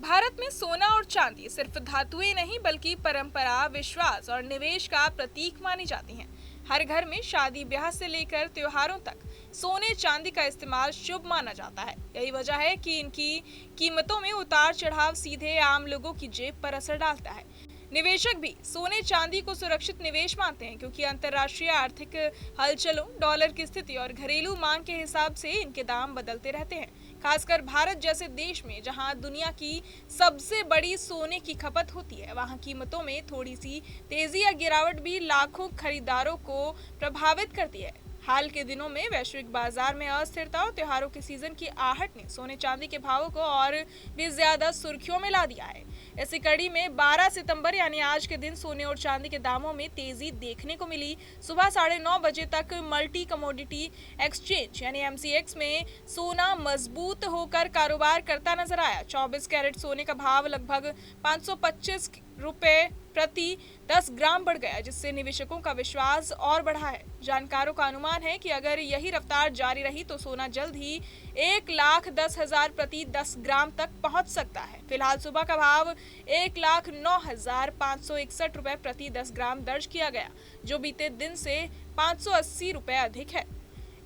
भारत में सोना और चांदी सिर्फ धातुएं नहीं बल्कि परंपरा, विश्वास और निवेश का प्रतीक मानी जाती हैं। हर घर में शादी ब्याह से लेकर त्योहारों तक सोने चांदी का इस्तेमाल शुभ माना जाता है। यही वजह है कि इनकी कीमतों में उतार चढ़ाव सीधे आम लोगों की जेब पर असर डालता है। निवेशक भी सोने चांदी को सुरक्षित निवेश मानते हैं क्योंकि अंतर्राष्ट्रीय आर्थिक हलचलों, डॉलर की स्थिति और घरेलू मांग के हिसाब से इनके दाम बदलते रहते हैं। खासकर भारत जैसे देश में जहां दुनिया की सबसे बड़ी सोने की खपत होती है, वहां कीमतों में थोड़ी सी तेजी या गिरावट भी लाखों खरीदारों को प्रभावित करती है। हाल के दिनों में वैश्विक बाजार में अस्थिरता और त्योहारों के सीजन की आहट ने सोने चांदी के भावों को और भी ज्यादा सुर्खियों में ला दिया है। इसी कड़ी में 12 सितंबर यानी आज के दिन सोने और चांदी के दामों में तेजी देखने को मिली। सुबह 9:30 बजे तक मल्टी कमोडिटी एक्सचेंज यानी MCX में सोना मजबूत होकर कारोबार करता नजर आया। 24 कैरेट सोने का भाव लगभग 525 रुपए प्रति 10 ग्राम बढ़ गया, जिससे निवेशकों का विश्वास और बढ़ा है। जानकारों का अनुमान है कि अगर यही रफ्तार जारी रही तो सोना जल्द ही 1,10,000 प्रति 10 ग्राम तक पहुंच सकता है। फिलहाल सुबह का भाव 1,09,561 रुपए प्रति 10 ग्राम दर्ज किया गया, जो बीते दिन से 580 रुपए अधिक है।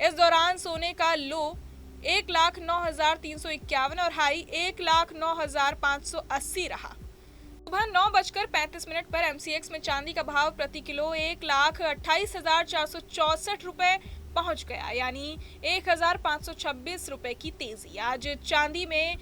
इस दौरान सोने का लो 1,09,351 और हाई 1,09,580 रहा। सुबह 9:35 पर MCX में चांदी का भाव प्रति किलो 1,28,464 रुपए पहुंच गया, यानी 1,526 रुपए की तेजी। आज चांदी में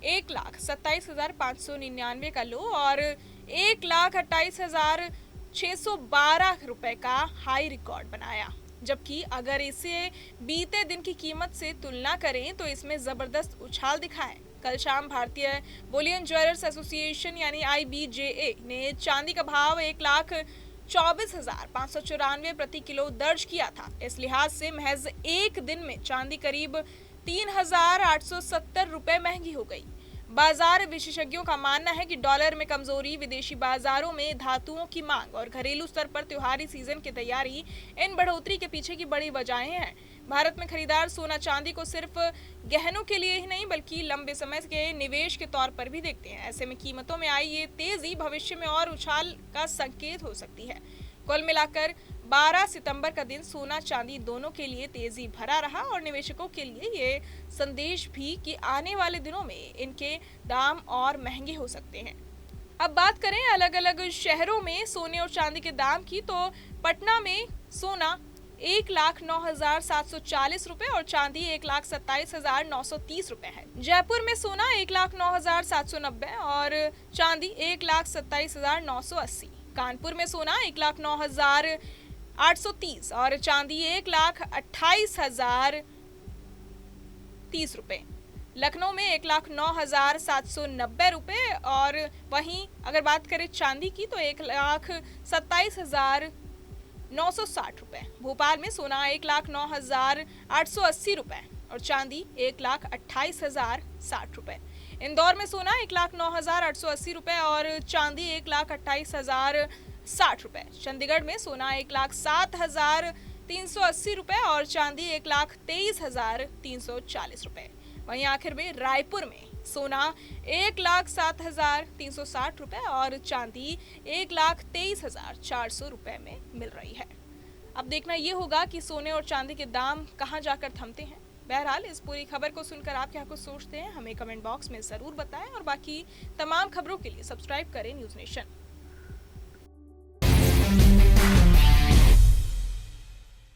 1,27,599 का लो और 1,28,612 रुपए का हाई रिकॉर्ड बनाया। जबकि अगर इसे बीते दिन की कीमत से तुलना करें तो इसमें जबरदस्त उछाल दिखा है। कल शाम भारतीय बुलियन ज्वेलर्स एसोसिएशन यानी IBJA ने चांदी का भाव 1,24,594 प्रति किलो दर्ज किया था। इस लिहाज से महज एक दिन में चांदी करीब 3,870 रुपए महंगी हो गई। बाजार विशेषज्ञों का मानना है कि डॉलर में कमजोरी, विदेशी बाजारों में धातुओं की मांग और घरेलू स्तर पर त्योहारी सीजन की तैयारी इन बढ़ोतरी के पीछे की बड़ी वजहें हैं। भारत में खरीदार सोना चांदी को सिर्फ गहनों के लिए ही नहीं बल्कि लंबे समय के निवेश के तौर पर भी देखते हैं। ऐसे में कीमतों में आई ये तेजी भविष्य में और उछाल का संकेत हो सकती है। कुल मिलाकर 12 सितंबर का दिन सोना चांदी दोनों के लिए तेजी भरा रहा और निवेशकों के लिए ये संदेश भी कि आने वाले दिनों में इनके दाम और महंगे हो सकते हैं। अब बात करें अलग अलग शहरों में सोने और चांदी के दाम की, तो पटना में सोना 1,09,740 रुपए और चांदी 1,27,930 रुपए है। जयपुर में सोना 1,09,790 और चांदी 1,27,980। कानपुर में सोना 1,09,830 और चांदी 1,28,030 रुपए। लखनऊ में 1,09,790 रुपए और वहीं अगर बात करें चांदी की तो 1,27,960 रुपए। भोपाल में सोना 1,09,880 रुपए और चांदी 1,28,060 रुपए। इंदौर में सोना 1,09,880 रुपए और चांदी 1,28,060 रुपए। चंडीगढ़ में सोना 1,07,380 रुपए और चांदी 1,23,340 रुपए। वहीं आखिर में रायपुर में सोना 1,07,360 रुपए और चांदी 1,23,400 रुपए में मिल रही है। अब देखना ये होगा कि सोने और चांदी के दाम कहां जाकर थमते हैं। बहरहाल इस पूरी खबर को सुनकर आप क्या कुछ सोचते हैं, हमें कमेंट बॉक्स में जरूर बताएं और बाकी तमाम खबरों के लिए सब्सक्राइब करें न्यूज़ नेशन।